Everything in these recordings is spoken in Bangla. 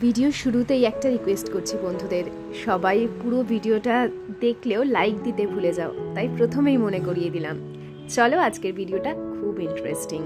ভিডিও শুরুতেই একটা রিকোয়েস্ট করছি বন্ধুদের, সবাই পুরো ভিডিওটা দেখলেও লাইক দিতে ভুলে যাও, তাই প্রথমেই মনে করিয়ে দিলাম। চলো, আজকের ভিডিওটা খুব ইন্টারেস্টিং।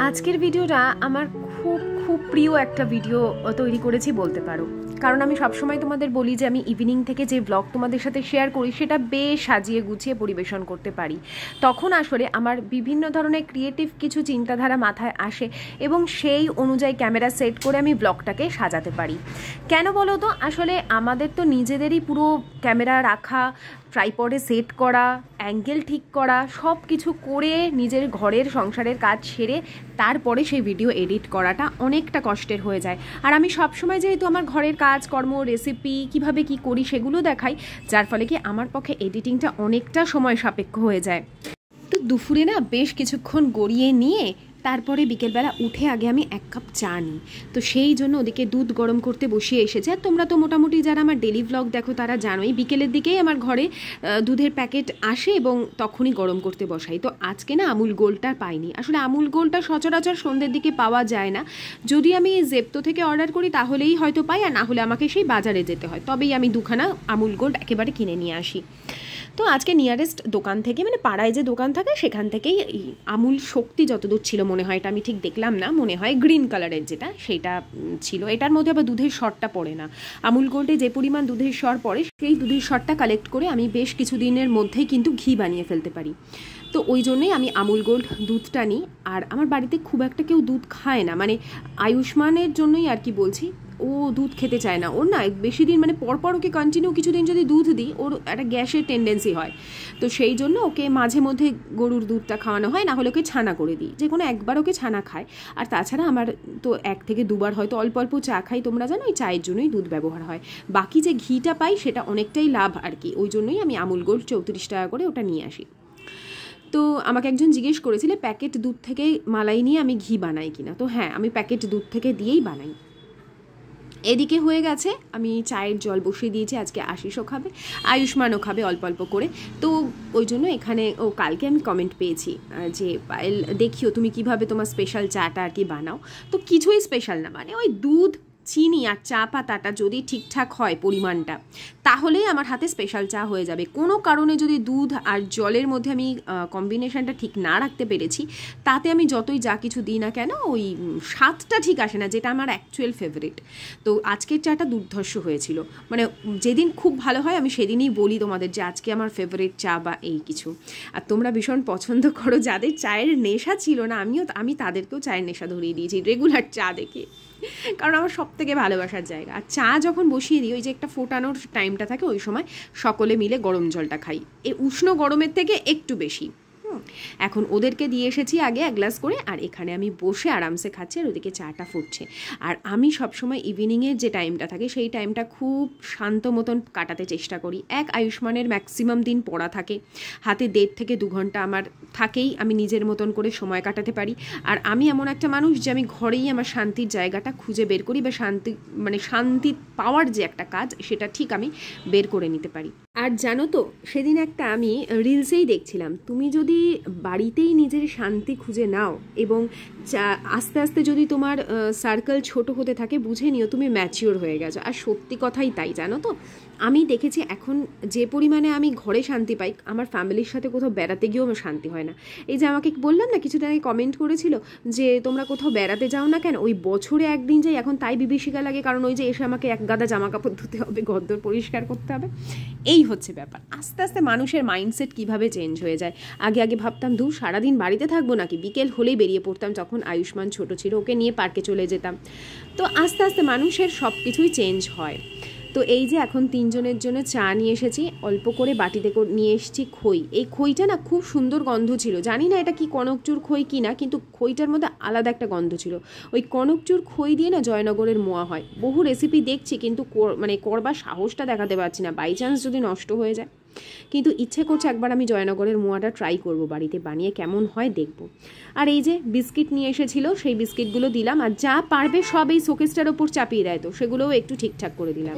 আজকের ভিডিওটা আমার খুব প্রিয় একটা ভিডিও তৈরি করেছি বলতে পারো, কারণ আমি সবসময় তোমাদের বলি যে আমি ইভিনিং থেকে যে ব্লগ তোমাদের সাথে শেয়ার করি সেটা বেশ সাজিয়ে গুছিয়ে পরিবেশন করতে পারি। তখন আসলে আমার বিভিন্ন ধরনের ক্রিয়েটিভ কিছু চিন্তাধারা মাথায় আসে এবং সেই অনুযায়ী ক্যামেরা সেট করে আমি ব্লগটাকে সাজাতে পারি। কেন বলো তো, আসলে আমাদের তো নিজেদেরই পুরো ক্যামেরা রাখা, ট্রাইপডে সেট করা, অ্যাঙ্গেল ঠিক করা, সব কিছু করে নিজের ঘরের সংসারের কাজ সেরে তারপরে সেই ভিডিও এডিট করাটা অনেকটা কষ্টের হয়ে যায়। আর আমি সবসময় যেহেতু আমার ঘরের কাজকর্ম, রেসিপি কীভাবে কি করি সেগুলো দেখাই, যার ফলে কি আমার পক্ষে এডিটিংটা অনেকটা সময় সাপেক্ষ হয়ে যায়। তো দুপুরে না বেশ কিছুক্ষণ গড়িয়ে নিয়ে তারপরে বিকেলবেলা উঠে আগে আমি 1 কাপ চা নিই। তো সেই জন্য ওদিকে দুধ গরম করতে বসিয়ে এসেছে। আর তোমরা তো মোটামুটি যারা আমার ডেলি ব্লগ দেখো তারা জানোই, বিকেলের দিকেই আমার ঘরে দুধের প্যাকেট আসে এবং তখনই গরম করতে বসাই। তো আজকে না আমুল গোল্ডটা পাইনি। আসলে আমুল গোল্ডটা সচরাচর সন্ধ্যের দিকে পাওয়া যায় না। যদি আমি জেপ্টো থেকে অর্ডার করি তাহলেই হয়তো পাই, আর না হলে আমাকে সেই বাজারে যেতে হয়, তবেই আমি 2খানা আমুল গোল্ড একেবারে কিনে নিয়ে আসি। তো আজকে নিয়ারেস্ট দোকান থেকে, মানে পাড়ায় যে দোকান থাকে সেখান থেকেই আমুল শক্তি যতদূর ছিল মনে হয়, এটা আমি ঠিক দেখলাম না, মনে হয় গ্রিন কালারের যেটা সেইটা ছিল। এটার মধ্যে আবার দুধের সরটা পড়ে না। আমুল গোল্ডে যে পরিমাণ দুধের সর পড়ে সেই দুধের সরটা কালেক্ট করে আমি বেশ কিছুদিনের মধ্যেই কিন্তু ঘি বানিয়ে ফেলতে পারি। তো ওই জন্যেই আমি আমুল গোল্ড দুধটা নিই। আর আমার বাড়িতে খুব একটা কেউ দুধ খায় না, মানে আয়ুষ্মানের জন্যই আর কি বলছি, ও দুধ খেতে চায় না। ওর না বেশি দিন, মানে পরপর ওকে কন্টিনিউ কিছুদিন যদি দুধ দিই ওর একটা গ্যাসের টেন্ডেন্সি হয়। তো সেই জন্য ওকে মাঝে মধ্যে গরুর দুধটা খাওয়ানো হয়, না হলে ওকে ছানা করে দিই, যে কোনো একবার ওকে ছানা খায়। আর তাছাড়া আমার তো 1 থেকে 2 বার হয়তো অল্প অল্প চা খাই, তোমরা জানো ওই চায়ের জন্যই দুধ ব্যবহার হয়। বাকি যে ঘিটা পাই সেটা অনেকটাই লাভ আর কি, ওই জন্যই আমি আমুল গোল্ড 34 টাকা করে ওটা নিয়ে আসি। তো আমাকে একজন জিজ্ঞেস করেছিলে প্যাকেট দুধ থেকে মালাই নিয়ে আমি ঘি বানাই কিনা। তো হ্যাঁ, আমি প্যাকেট দুধ থেকে দিয়েই বানাই। এদিকে হয়ে গেছে, আমি চায়ের জল বসিয়ে দিয়েছি। আজকে আশিসও খাবে, আয়ুষ্মানও খাবে অল্প অল্প করে। তো ওই জন্য এখানে কালকে আমি কমেন্ট পেয়েছি যে পায়েল দেখিও তুমি কিভাবে তোমার স্পেশাল চাটা আর কি বানাও। তো কিছুই স্পেশাল না, মানে ওই দুধ, চিনি আর চা পাতাটা যদি ঠিকঠাক হয় পরিমাণটা, তাহলেই আমার হাতে স্পেশাল চা হয়ে যাবে। কোনো কারণে যদি দুধ আর জলের মধ্যে আমি কম্বিনেশনটা ঠিক না রাখতে পেরেছি, তাতে আমি যতই যা কিছু দিই না কেন ওই স্বাদটা ঠিক আসে না, যেটা আমার অ্যাকচুয়াল ফেভারিট। তো আজকের চাটা দুর্ধর্ষ হয়েছিল, মানে যেদিন খুব ভালো হয় আমি সেদিনই বলি তোমাদের যে আজকে আমার ফেভারিট চা বা এই কিছু। আর তোমরা ভীষণ পছন্দ করো, যাদের চায়ের নেশা ছিল না, আমি তাদেরকেও চায়ের নেশা ধরিয়ে দিয়েছি রেগুলার চা দেখে, কারণ আমার সব থেকে ভালোবাসার জায়গা। আর চা যখন বসিয়ে দিই, ওই যে একটা ফোটানোর টাইমটা থাকে, ওই সময় সকলে মিলে গরম জলটা খাই, এই উষ্ণ গরমের থেকে একটু বেশি। এখন ওদেরকে দিয়ে এসেছি আগে 1 গ্লাস করে, আর এখানে আমি বসে আরামসে খাচ্ছি, আর ওদিকে চাটা ফুটছে। আর আমি সবসময় ইভিনিংয়ের যে টাইমটা থাকে সেই টাইমটা খুব শান্ত মতন কাটাতে চেষ্টা করি। আয়ুষ্মানের ম্যাক্সিমাম দিন পড়া থাকে, হাতে 1.5 থেকে 2 ঘন্টা আমার থাকেই, আমি নিজের মতন করে সময় কাটাতে পারি। আর আমি এমন একটা মানুষ যে আমি ঘরেই আমার শান্তির জায়গাটা খুঁজে বের করি, বা শান্তি পাওয়ার যে একটা কাজ সেটা ঠিক আমি বের করে নিতে পারি। আর জানো তো, সেদিন একটা আমি রিলসেই দেখছিলাম, তুমি যদি বাড়িতেই নিজের শান্তি খুঁজে নাও এবং আস্তে আস্তে যদি তোমার সার্কেল ছোট হতে থাকে, বুঝে নিও তুমি ম্যাচিওর হয়ে গেছো। আর সত্যি কথাই তাই, জানো তো, আমি দেখেছি এখন যে পরিমাণে আমি ঘরে শান্তি পাই, আমার ফ্যামিলির সাথে কোথাও বেড়াতে গিয়েও আমার শান্তি হয় না। এই যে আমাকে বললাম না, কিছুদিন আগে কমেন্ট করেছিল যে তোমরা কোথাও বেড়াতে যাও না কেন, ওই বছরে 1 দিন যাই, এখন তাই বিভীষিকা লাগে, কারণ ওই যে এসে আমাকে 1 গাদা জামা কাপড় ধুতে হবে, ঘরদোর পরিষ্কার করতে হবে। এই হচ্ছে ব্যাপার। আস্তে আস্তে মানুষের মাইন্ডসেট কিভাবে চেঞ্জ হয়ে যায়। আগে ভাবতাম সারাদিন বাড়িতে থাকবো নাকি, বিকেল হলেই বেরিয়ে পড়তাম, তখন আয়ুষ্মান ছোট ছিল, ওকে নিয়ে পার্কে চলে যেতাম। তো আস্তে আস্তে মানুষের সব কিছুই চেঞ্জ হয়। তো এই যে এখন 3 জনের জন্য চা নিয়ে এসেছি, অল্প করে বাটিতে নিয়ে এসেছি খই। এই খইটা না খুব সুন্দর গন্ধ ছিল, জানি না এটা কি কনকচুর খই কি না, কিন্তু খইটার মধ্যে আলাদা একটা গন্ধ ছিল। ওই কনকচুর খই দিয়ে না জয়নগরের মোয়া হয়। বহু রেসিপি দেখছি কিন্তু মানে করবার সাহসটা দেখাতে পারছি না, বাই চান্স যদি নষ্ট হয়ে যায়। কিন্তু ইচ্ছে করছে একবার আমি জয়নগরের মোয়াটা ট্রাই করব, বাড়িতে বানিয়ে কেমন হয় দেখব। আর এই যে বিস্কিট নিয়ে এসেছিল, সেই বিস্কিটগুলো দিলাম, আর যা পারবে সব এই শোকেসটার ওপর চাপিয়ে দেয়, তো সেগুলোও একটু ঠিকঠাক করে দিলাম।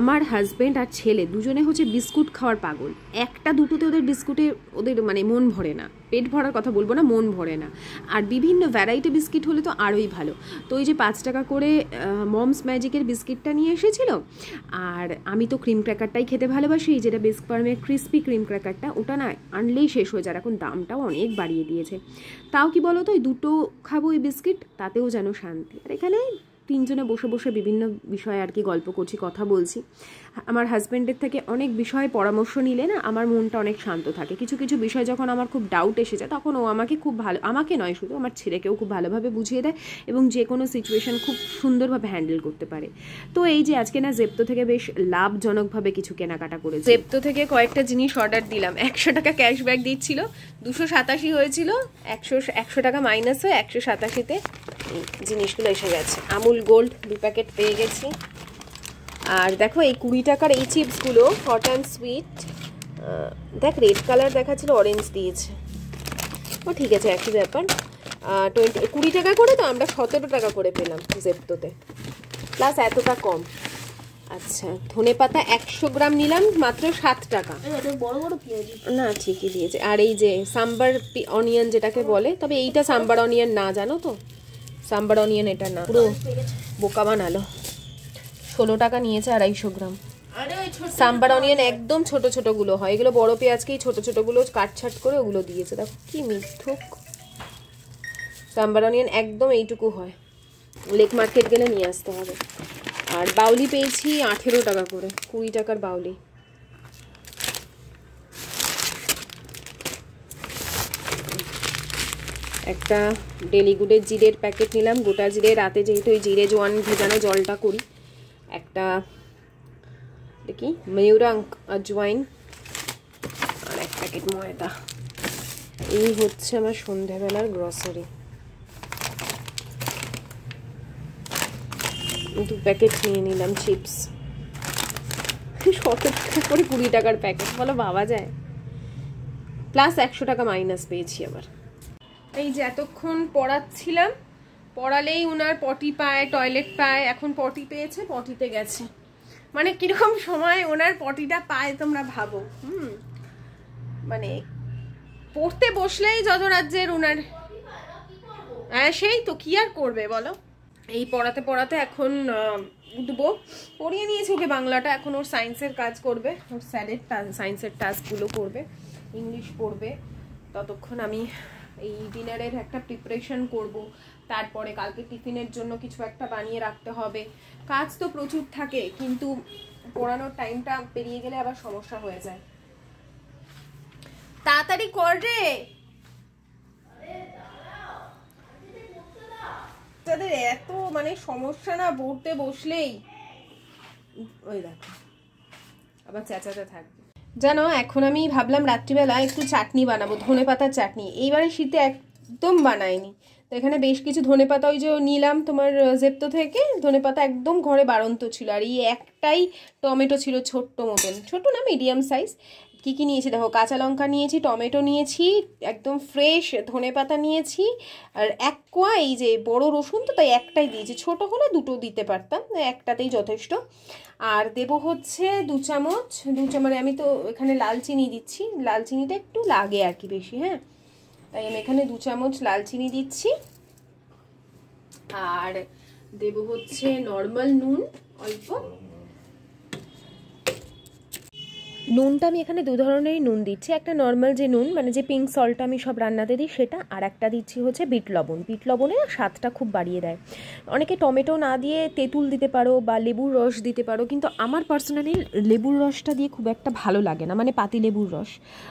আমার হাজব্যান্ড আর ছেলে দুজনে হচ্ছে বিস্কুট খাওয়ার পাগল। একটা দুটোতে ওদের বিস্কুটে ওদের মানে মন ভরে না, পেট ভরার কথা বলবো না, মন ভরে না। আর বিভিন্ন ভ্যারাইটি বিস্কিট হলে তো আরোই ভালো। তো ওই যে 5 টাকা করে মমস ম্যাজিকের বিস্কিটটা নিয়ে এসেছিল, আর আমি তো ক্রিম ক্র্যাকারটাই খেতে ভালোবাসি, যেটা বিস্ক ফার্মের ক্রিস্পি ক্রিম ক্র্যাকারটা, ওটা না আনলেই শেষ হয়ে যায়, এখন দামটাও অনেক বাড়িয়ে দিয়েছে। তাও কি বলো তো, ওই 2টো খাবো এই বিস্কিট, তাতেও যেন শান্তি। আর এখানে 3 জনে বসে বসে বিভিন্ন বিষয়ে আর কি গল্প করছি, কথা বলছি। আমার হাজব্যান্ডের থেকে অনেক বিষয়ে পরামর্শ নিলে না আমার মনটা অনেক শান্ত থাকে। কিছু কিছু বিষয় যখন আমার খুব ডাউট এসে যায়, তখন ও আমাকে খুব ভালো, আমাকে নয় শুধু, আমার ছেলেকেও খুব ভালোভাবে বুঝিয়ে দেয় এবং যে কোনো সিচুয়েশান খুব সুন্দরভাবে হ্যান্ডেল করতে পারে। তো এই যে আজকে না জেপ্টো থেকে বেশ লাভজনকভাবে কিছু কেনাকাটা করেছি। জেপ্টো থেকে কয়েকটা জিনিস অর্ডার দিলাম, 100 টাকা ক্যাশব্যাক দিচ্ছিল, 287 হয়েছিল, 100 টাকা মাইনাস হয়ে 187-তে জিনিসগুলো এসে গেছে। আমুল গোল্ড 2 প্যাকেট পেয়ে গেছি। আর দেখো এই 20 টাকার এই চিপসগুলো হট অ্যান্ড সুইট, দেখ রেড কালার দেখাচ্ছিল, অরেঞ্জ দিয়েছে, ও ঠিক আছে একই ব্যাপার। 20 টাকা করে, তো আমরা 17 টাকা করে পেলাম জেপ্টোতে, প্লাস এতটা কম। আচ্ছা ধনেপাতা 100 গ্রাম নিলাম মাত্র 7 টাকা। বড় বড় পেঁয়াজ না ঠিকই দিয়েছে। আর এই যে সাম্বার অনিয়ন যেটাকে বলে, তবে এইটা সাম্বার অনিয়ন না, জানো তো, সাম্বার অনিয়ন এটা না, পুরো বোকা বানালো। 16 টাকা নিয়েছে 250 গ্রাম। সাম্বার অনিয়ন একদম ছোট ছোটগুলো হয়, এগুলো বড় পেঁয়াজকেই ছোট ছোটগুলো কাটছাট করে ওগুলো দিয়েছে। দেখো কি মিথ্যুক, সাম্বার অনিয়ন একদম এইটুকু হয়, লেক মার্কেট গেলে নিয়ে আসতে হবে। আর বাউলি পেয়েছি 18 টাকা করে, 20 টাকার বাউলি। একটা ডেলিগুডের জিরের প্যাকেট নিলাম, গোটা জিরে, রাতে যেহেতু ওই জিরে জোয়ান ভেজানো জলটা করি। একটা দেখি ময়ূরাং আজওয়াইন, আর 1 প্যাকেট ময়দা। এই হচ্ছে আমার সন্ধ্যাবেলার গ্রসারি। 2 প্যাকেট নিয়ে নিলাম চিপস, 17 টাকা করে 20 টাকার প্যাকেট, বলো ভাবা যায়। প্লাস 100 টাকা মাইনাস পেয়েছি আবার। এই যে এতক্ষণ পড়াচ্ছিলাম, পড়ালেই উনার পটি পায়, টয়লেট পায়, এখন পটি পেয়েছে, পটিতে গেছে। মানে কিরকম সময় ওনার পটিটা পায় তোমরা ভাবো। মানে পড়তে বসলেই যত রাজ্যের উনার, হ্যাঁ সেই তো, কি আর করবে বলো। এই পড়াতে পড়াতে এখন উঠবো, পড়িয়ে নিয়েছি ওকে বাংলাটা, এখন ওর সায়েন্সের কাজ করবে, ওর স্যারের সায়েন্সের টাস্কগুলো করবে, ইংলিশ পড়বে। ততক্ষণ আমি এই ডিনারের একটা প্রিপারেশন করব, তারপরে কালকে টিফিনের জন্য কিছু একটা বানিয়ে রাখতে হবে। কাজ তো প্রচুর থাকে, কিন্তু পড়ানোর টাইমটা পেরিয়ে গেলে আবার সমস্যা হয়ে যায়। তাড়াতাড়ি কর রে, তাদের এত মানে সমস্যা না পড়তে বসলেই। ওই দেখো আবার চেঁচাতে থাকবে। জানো এখন আমি ভাবলাম রাত্রিবেলা একটু চাটনি বানাবো, ধনেপাতার চাটনি। এইবারে শীতে একদম বানাইনি, তো এখানে বেশ কিছু ধনেপাতা ওই যে নিলাম তোমার জেপ্টো থেকে, ধনেপাতা একদম ঘরে বাড়ন্ত ছিল। আর এই একটাই টমেটো ছিল, ছোট্ট মতন, ছোট না মিডিয়াম সাইজ। কি কি নিয়েছি দেখো, কাঁচা লঙ্কা নিয়েছি, টমেটো নিয়েছি, একদম ফ্রেশ ধনেপাতা নিয়েছি, আর 1 কোয়া এই যে বড় রসুন, তো তাই একটাই দিয়েছি, ছোট হলে 2টো দিতে পারতাম, একটাতেই যথেষ্ট। আর দেব হচ্ছে 2 চামচ, মানে আমি তো এখানে লাল চিনি দিচ্ছি, লাল চিনিটা একটু লাগে আর কি বেশি, হ্যাঁ, তাই আমি এখানে 2 চামচ লাল চিনি দিচ্ছি। আর দেব হচ্ছে নর্মাল নুন অল্প, নুনটা আমি এখানে 2 ধরনেরই নুন দিচ্ছি, একটা নর্মাল যে নুন মানে যে পিঙ্ক সল্টটা আমি সব রান্নাতে দিই সেটা, আর একটা দিচ্ছি হচ্ছে বিট লবণ। বিট লবণে স্বাদটা খুব বাড়িয়ে দেয়। অনেকে টমেটো না দিয়ে তেঁতুল দিতে পারো বা লেবুর রস দিতে পারো, কিন্তু আমার পার্সোনালি লেবুর রসটা দিয়ে খুব একটা ভালো লাগে না, মানে পাতি লেবুর রস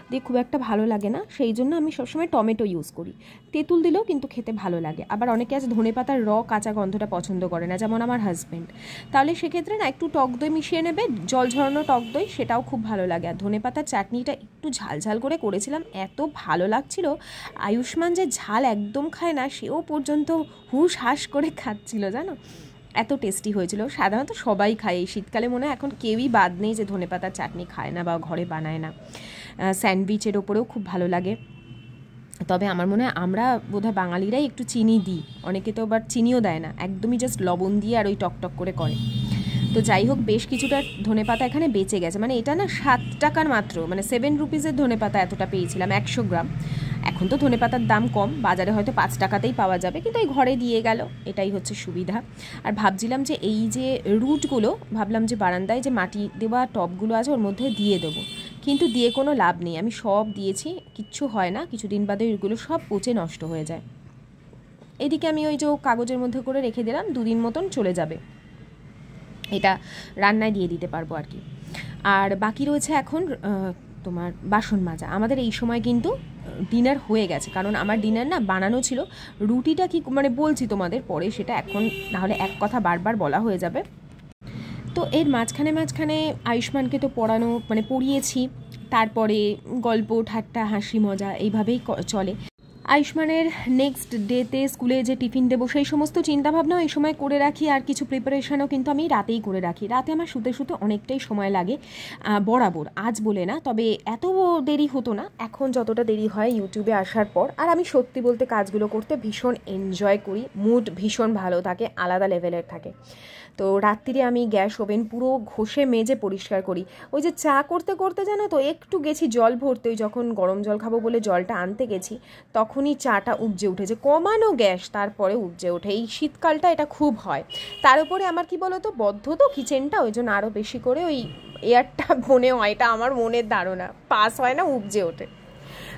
দিয়ে খুব একটা ভালো লাগে না, সেই জন্য আমি সবসময় টমেটো ইউজ করি। তেঁতুল দিলেও কিন্তু খেতে ভালো লাগে। আবার অনেকে আছে ধনেপাতার কাঁচা গন্ধটা পছন্দ করে না, যেমন আমার হাজব্যান্ড, তাহলে সেক্ষেত্রে না একটু টক দই মিশিয়ে নেবে, জল ঝরানো টক দই, সেটাও খুব ভালো লাগে। আর ধনেপাতার চাটনিটা একটু ঝাল ঝাল করে করেছিলাম, এত ভালো লাগছিল। আয়ুষ্মান যে ঝাল একদম খায় না, সেও পর্যন্ত হুশ হাস করে খাচ্ছিল, জানো, এত টেস্টি হয়েছিল। সাধারণত সবাই খায় এই শীতকালে, মনে হয় এখন কেউই বাদ নেই যে ধনেপাতার চাটনি খায় না বা ঘরে বানায় না। স্যান্ডউইচের ওপরেও খুব ভালো লাগে। তবে আমার মনে হয় আমরা বোধহয় বাঙালিরাই একটু চিনি দিই, অনেকে তো আবার চিনিও দেয় না, একদমই জাস্ট লবণ দিয়ে আর ওই টকটক করে করে। তো যাই হোক, বেশ কিছুটা ধনেপাতা এখানে বেঁচে গেছে, মানে এটা না 7 টাকার মাত্র, মানে 7 রুপিসের ধনেপাতা এতটা পেয়েছিলাম 100 গ্রাম। এখন তো ধনেপাতার দাম কম, বাজারে হয়তো 5 টাকাতেই পাওয়া যাবে, কিন্তু এই ঘরে দিয়ে গেল, এটাই হচ্ছে সুবিধা। আর ভাবছিলাম যে এই যে রুটগুলো, ভাবলাম যে বারান্দায় যে মাটি দেওয়া টবগুলো আছে ওর মধ্যে দিয়ে দেবো, কিন্তু দিয়ে কোনো লাভ নেই। আমি সব দিয়েছি, কিচ্ছু হয় না, কিছুদিন বাদে এগুলো সব পচে নষ্ট হয়ে যায়। এদিকে আমি ওই যে কাগজের মধ্যে করে রেখে দিলাম, 2 দিন মতন চলে যাবে, এটা রান্নায় দিয়ে দিতে পারবো আর কি। আর বাকি রয়েছে এখন তোমার বাসন মাজা। আমাদের এই সময় কিন্তু ডিনার হয়ে গেছে, কারণ আমার ডিনার না বানানো ছিল। রুটিটা কি মানে বলছি তোমাদের পরে, সেটা এখন নাহলে এক কথা বারবার বলা হয়ে যাবে। তো এর মাঝখানে মাঝখানে আয়ুষ্মানকে তো পড়ানো মানে পড়িয়েছি, তারপরে গল্প ঠাট্টা হাসি মজা এইভাবেই চলে। আয়ুষ্মানের নেক্সট ডেতে স্কুলে যে টিফিন দেবো সেই সমস্ত চিন্তাভাবনাও এই সময় করে রাখি, আর কিছু প্রিপারেশানও কিন্তু আমি রাতেই করে রাখি। রাতে আমার শুতে শুতে অনেকটাই সময় লাগে বরাবর, আজ বলে না, তবে এত দেরি হতো না এখন যতটা দেরি হয় ইউটিউবে আসার পর। আর আমি সত্যি বলতে কাজগুলো করতে ভীষণ এনজয় করি, মুড ভীষণ ভালো থাকে, আলাদা লেভেলের থাকে। তো রাত্রিরে আমি গ্যাস ওভেন পুরো ঘষে মেজে পরিষ্কার করি। ওই যে চা করতে করতে জানো তো একটু গেছি জল ভরতে, ওই যখন গরম জল খাবো বলে জলটা আনতে গেছি, তখনই চাটা উপজে উঠেছে, কমানো গ্যাস তারপরে উপজে ওঠে। এই শীতকালটা এটা খুব হয়। তার উপরে আমার কি বলো তো, বদ্ধ তো কিচেনটা, ওই জন্য আরও বেশি করে ওই এয়ারটা মনে হয়, এটা আমার মনের ধারণা, পাস হয় না, উপজে ওঠে।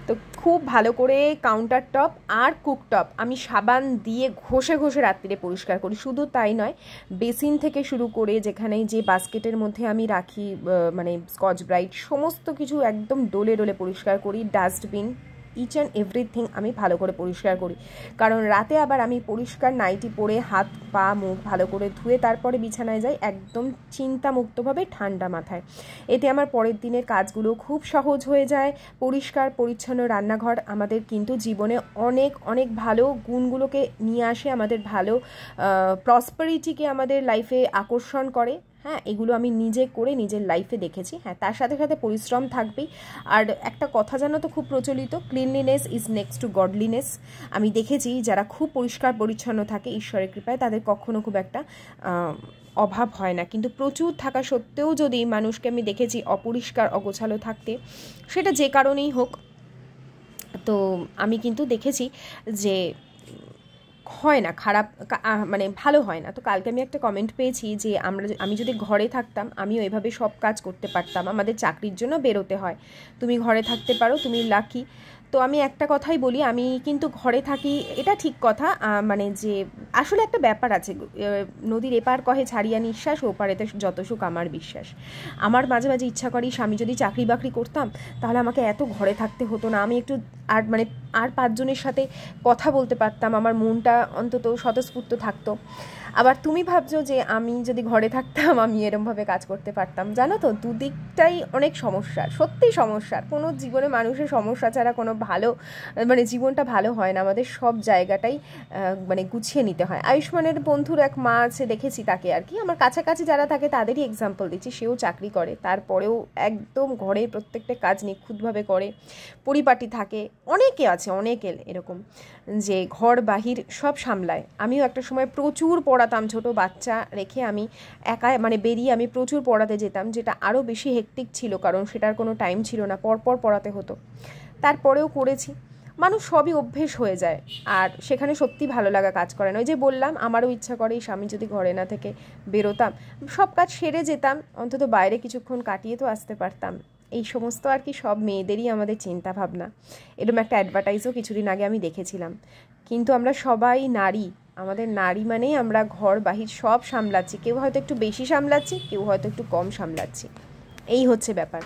তো খুব ভালো করে কাউন্টার টপ আর কুকটপ আমি সাবান দিয়ে ঘষে ঘষে রাত্রিরে পরিষ্কার করি। শুধু তাই নয়, বেসিন থেকে শুরু করে যেখানে যে বাস্কেটের মধ্যে আমি রাখি মানে স্কচ ব্রাইট, সমস্ত কিছু একদম ডোলে ডোলে পরিষ্কার করি। ডাস্টবিন, ইচ অ্যান্ড এভরিথিং আমি ভালো করে পরিষ্কার করি, কারণ রাতে আবার আমি পরিষ্কার নাইটি পরে হাত পা মুখ ভালো করে ধুয়ে তারপরে বিছানায় যাই, একদম চিন্তামুক্তভাবে ঠান্ডা মাথায়। এতে আমার পরের দিনের কাজগুলো খুব সহজ হয়ে যায়। পরিষ্কার পরিচ্ছন্ন রান্নাঘর আমাদের কিন্তু জীবনে অনেক অনেক ভালো গুণগুলোকে নিয়ে আসে, আমাদের ভালো প্রসপারিটিকে আমাদের লাইফে আকর্ষণ করে। হ্যাঁ, এগুলো আমি নিজে করে নিজের লাইফে দেখেছি। হ্যাঁ, তার সাথে সাথে পরিশ্রম থাকবেই। আর একটা কথা জানো তো খুব প্রচলিত, cleanliness is next to godliness. আমি দেখেছি যারা খুব পরিষ্কার পরিচ্ছন্ন থাকে ঈশ্বরের কৃপায় তাদের কখনো খুব একটা অভাব হয় না, কিন্তু প্রচুর থাকা সত্ত্বেও যদি মানুষকে আমি দেখেছি অপরিষ্কার অগোছালো থাকতে, সেটা যে কারণেই হোক, তো আমি কিন্তু দেখেছি যে হয় না, খারাপ মানে ভালো হয় না। তো কালকে আমি একটা কমেন্ট পেয়েছি যে আমি যদি ঘরে থাকতাম আমিও এভাবে সব কাজ করতে পারতাম, আমাদের চাকরির জন্য বেরোতে হয়, তুমি ঘরে থাকতে পারো, তুমি লাকি। তো আমি একটা কথাই বলি, আমি কিন্তু ঘরে থাকি, এটা ঠিক কথা, মানে যে আসলে একটা ব্যাপার আছে, নদীর এপার কহে ছাড়িয়া নিঃশ্বাস, ওপারেতে যত সুখ আমার বিশ্বাস। আমার মাঝে মাঝে ইচ্ছা করি স্বামী যদি চাকরি বাকরি করতাম তাহলে আমাকে এত ঘরে থাকতে হতো না, আমি একটু আর মানে আর 5 জনের সাথে কথা বলতে পারতাম, আমার মনটা অন্তত স্বতঃস্ফূর্ত থাকতো। আবার তুমি ভাবছো যে আমি যদি ঘরে থাকতাম আমি এরমভাবে কাজ করতে পারতাম, জানো তো দুদিকটাই অনেক সমস্যার, সত্যি সমস্যার। কোনো জীবনে মানুষের সমস্যা ছাড়া কোনো ভালো মানে জীবনটা ভালো হয় না, আমাদের সব জায়গাটাই মানে গুছিয়ে নিতে হয়। আয়ুষ্মানের বন্ধুর এক মা আছে, দেখেছি তাকে আর কি, আমার কাছাকাছি যারা থাকে তাদেরই এক্সাম্পল দিচ্ছি, সেও চাকরি করে, তারপরেও একদম ঘরে প্রত্যেকটা কাজ নিখুঁতভাবে করে, পরিপাটি থাকে। অনেকে আছে, অনেকে এরকম যে ঘর বাহির সব সামলায়। আমিও একটা সময় প্রচুর পড়াতাম, ছোট বাচ্চা রেখে আমি একা মানে বেরিয়ে আমি প্রচুর পড়াতে যেতাম, যেটা আরও বেশি হেক্টিক ছিল, কারণ সেটার কোনো টাইম ছিল না, পরপর পড়াতে হতো। তারপরেও করেছি, মানুষ সবই অভ্যেস হয়ে যায়, আর সেখানে সত্যি ভালো লাগা কাজ করে না। ওই যে বললাম, আমারও ইচ্ছা করে স্বামী যদি ঘরে না থেকে বেরোতাম, সব কাজ সেরে যেতাম, অন্তত বাইরে কিছুক্ষণ কাটিয়ে তো আসতে পারতাম। এই সমস্ত আর কি সব মেয়েদেরই আমাদের চিন্তা ভাবনা। এরকম একটা অ্যাডভার্টাইজও কিছুদিন আগে আমি দেখেছিলাম। কিন্তু আমরা সবাই নারী, আমাদের নারী মানেই আমরা ঘর বাহির সব সামলাচ্ছি, কেউ হয়তো একটু বেশি সামলাচ্ছি, কেউ হয়তো একটু কম সামলাচ্ছি, এই হচ্ছে ব্যাপার।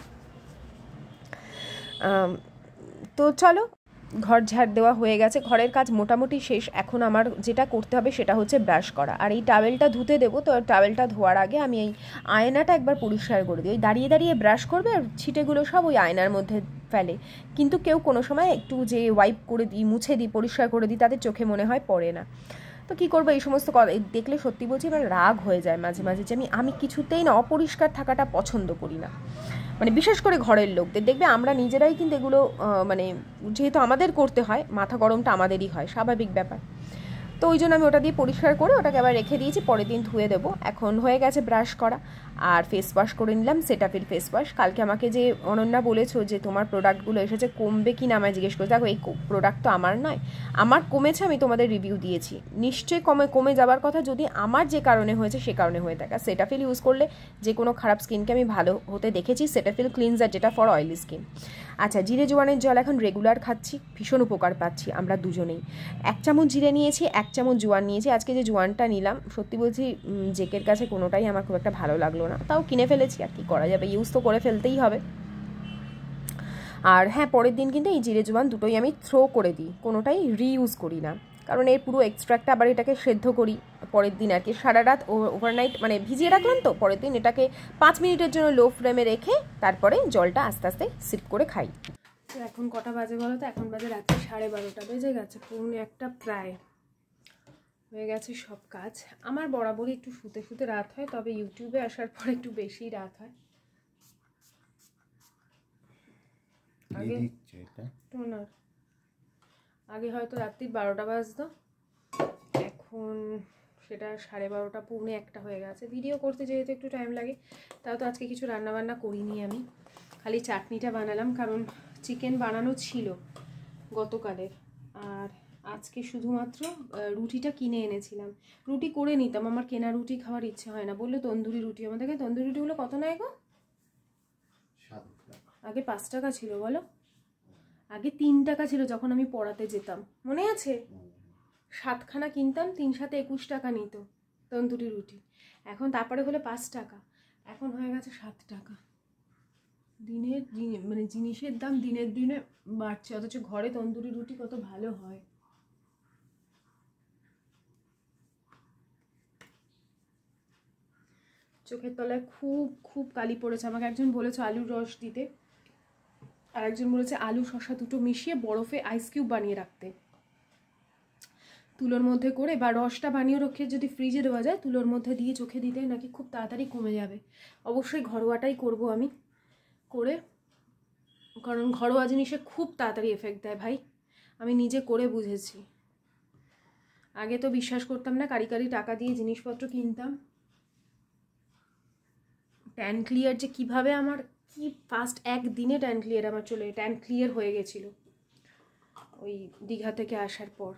তো চলো, ঘর ঝাড় দেওয়া হয়ে গেছে, ঘরের কাজ মোটামুটি শেষ। এখন আমার যেটা করতে হবে সেটা হচ্ছে ব্রাশ করা। আর এই টাওয়েলটা ধুতে দেবো, তো টাওয়েলটা ধোয়ার আগে আমি এই আয়নাটা একবার পরিষ্কার করে দিই। ওই দাঁড়িয়ে দাঁড়িয়ে ব্রাশ করবে আর ছিটেগুলো সব ওই আয়নার মধ্যে ফেলে, কিন্তু কেউ কোনো সময় একটু যে ওয়াইপ করে দিই, মুছে দিই, পরিষ্কার করে দিই, তাদের চোখে মনে হয় পড়ে না। তো কী করবো, এই সমস্ত দেখলে সত্যি বলছি এবার রাগ হয়ে যায় মাঝে মাঝে, যে আমি কিছুতেই না অপরিষ্কার থাকাটা পছন্দ করি না। মানে বিশেষ করে ঘরের লোকদের দেখবে, আমরা নিজেরাই কিন্তু এগুলো মানে যেহেতু আমাদের করতে হয়, মাথা গরমটা আমাদেরই হয়, স্বাভাবিক ব্যাপার। তো ওই জন্য আমি ওটা দিয়ে পরিষ্কার করে ওটাকে আবার রেখে দিয়েছি, পরের দিন ধুয়ে দেবো। এখন হয়ে গেছে ব্রাশ করা, আর ফেস ওয়াশ করে নিলাম, সেটাফিল ফেস ওয়াশ। কালকে আমাকে যে অনন্যা বলেছো যে তোমার প্রোডাক্টগুলো এসেছে, কমবে কি না আমায় জিজ্ঞেস করেছে। দেখো, এই প্রোডাক্ট তো আমার নয়, আমার কমেছে, আমি তোমাদের রিভিউ দিয়েছি, নিশ্চয়ই কমে যাবার কথা যদি আমার যে কারণে হয়েছে সে কারণে হয়ে থাকে। সেটাফিল ইউজ করলে যে কোনো খারাপ স্কিনকে আমি ভালো হতে দেখেছি, সেটাফিল ক্লিনজার, যেটা ফর অয়েলি স্কিন। আচ্ছা, জিরে জোয়ানের জল এখন রেগুলার খাচ্ছি, ভীষণ উপকার পাচ্ছি আমরা দুজনেই। 1 চামচ জিরে নিয়েছি, 1 চামচ জোয়ান নিয়েছি। আজকে যে জোয়ানটা নিলাম, সত্যি বলছি জেকের কাছে কোনোটাই আমার খুব একটা ভালো লাগলো না, তাও কিনে ফেলেছি, আর কি করা যাবে, ইউজ তো করে ফেলতেই হবে। আর হ্যাঁ, পরের দিন কিন্তু এই জিরে জোয়ান দুটোই আমি থ্রো করে দিই, কোনোটাই রিইউজ করি না, কারণ এর পুরো এক্সট্রাক্টটা আবার এটাকে সেদ্ধ করি পরের দিন আর কি, সারা রাত ওভারনাইট মানে ভিজিয়ে রাখলাম, তো পরের দিন এটাকে 5 মিনিটের জন্য লো ফ্লেমে রেখে তারপরে জলটা আস্তে আস্তে সিপ করে খাই। তো এখন কটা বাজে বলো তো? এখন বাজে রাত্রি 12:30 বেজে গেছে, 1:45 প্রায় হয়ে গেছে সব কাজ। আমার বরাবরই একটু শুতে শুতে রাত হয়, তবে ইউটিউবে আসার পর একটু বেশি রাত হয়। আগে হয়তো রাত্রি 12টা বাজতো, এখন সেটা 12:30 1:45 হয়ে গেছে। ভিডিও করতে যেহেতু একটু টাইম লাগে, তাও তো আজকে কিছু রান্নাবান্না করিনি আমি, খালি চাটনিটা বানালাম, কারণ চিকেন বানানো ছিল গতকালের, আর আজকে শুধুমাত্র রুটিটা কিনে এনেছিলাম। রুটি করে নিতাম, আমার কেনা রুটি খাওয়ার ইচ্ছে হয় না, বললো তন্দুরি রুটি। আমাদেরকে তন্দুরি রুটিগুলো কত নেয় গো? আগে 5 টাকা ছিল বলো, আগে 3 টাকা ছিল যখন আমি পড়াতে যেতাম, মনে আছে? 7খানা কিনতাম, 3 7 21 টাকা নিত তন্দুরি রুটি। এখন তারপরে হলো 5 টাকা, এখন হয়ে গেছে 7 টাকা। দিনের মানে জিনিসের দাম দিনের দিনে বাড়ছে, অথচ ঘরে তন্দুরি রুটি কত ভালো হয়। চোখের তলায় খুব খুব কালি পড়েছে। আমাকে একজন বলেছে আলুর রস দিতে, আর একজন বলেছে আলু শসা দুটো মিশিয়ে বরফে আইস কিউব বানিয়ে রাখতে, তুলোর মধ্যে করে, বা রসটা বানিয়ে রেখে যদি ফ্রিজে দেওয়া যায়, তুলোর মধ্যে দিয়ে চোখে দিতে নাকি খুব তাড়াতাড়ি কমে যাবে। অবশ্যই ঘরোয়াটাই করব আমি করে, কারণ ঘরোয়া জিনিসে খুব তাড়াতাড়ি এফেক্ট দেয় ভাই, আমি নিজে করে বুঝেছি। আগে তো বিশ্বাস করতাম না, কারি টাকা দিয়ে জিনিসপত্র কিনতাম। ট্যান ক্লিয়ার যে কিভাবে আমার, কি ফার্স্ট একদিনে ট্যান ক্লিয়ার হয়ে গেছিলো ওই দীঘা থেকে আসার পর।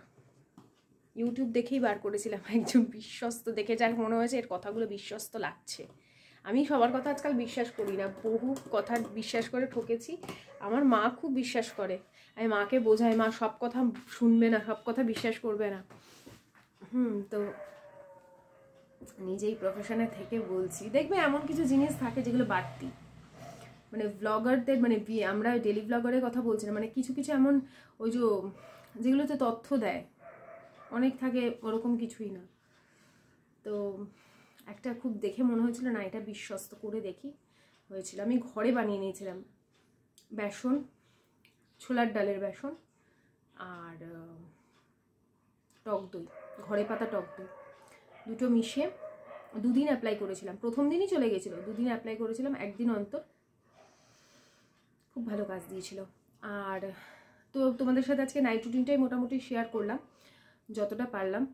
ইউটিউব দেখেই বার করেছিলাম, একজন বিশ্বস্ত দেখে, যার মনে হয়েছে এর কথাগুলো বিশ্বস্ত লাগছে। আমি সবার কথা আজকাল বিশ্বাস করি না, বহু কথা বিশ্বাস করে ঠকেছি। আমার মা খুব বিশ্বাস করে, আমি মাকে বোঝাই, মা সব কথা শুনবে না, সব কথা বিশ্বাস করবে না। তো নিজেই প্রফেশনে থেকে বলছি, দেখবে এমন কিছু জিনিস থাকে যেগুলো বাড়তি, মানে ব্লগারদের, মানে আমরা ডেলি ব্লগারের কথা বলছি না, মানে কিছু কিছু এমন ওই যেগুলোতে তথ্য দেয় অনেক থাকে, ওরকম কিছুই না। তো একটা খুব দেখে মনে হয়েছিল না, এটা বিশ্বস্ত, করে দেখি, হয়েছিল। আমি ঘরে বানিয়ে নিয়েছিলাম, বেসন, ছোলার ডালের বেসন আর টক দই, ঘরে পাতা টক দই, দুটো মিশিয়ে 2 দিন অ্যাপ্লাই করেছিলাম। প্রথম দিনই চলে গেছিলো, 2 দিন অ্যাপ্লাই করেছিলাম, 1 দিন অন্তর, খুব ভালো কাজ দিয়েছিল। আর তো তোমাদের সাথে আজকে নাইট রুটিনটাই মোটামুটি শেয়ার করলাম যতটা পারলাম,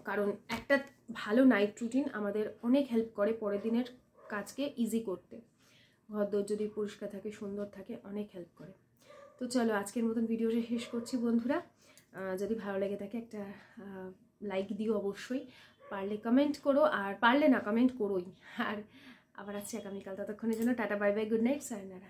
কারণ একটা ভালো নাইট রুটিন আমাদের অনেক হেল্প করে পরের দিনের কাজকে ইজি করতে। ঘরদোর যদি পরিষ্কার থাকে, সুন্দর থাকে, অনেক হেল্প করে। তো চলো, আজকের মতন ভিডিওটা শেষ করছি বন্ধুরা। যদি ভালো লেগে থাকে একটা লাইক দিও অবশ্যই, পারলে কমেন্ট করো, আর পারলে না কমেন্ট করোই, আর আবার আসছি আগামীকাল। ততক্ষণের জন্য tata, bye bye, good night, sayonara.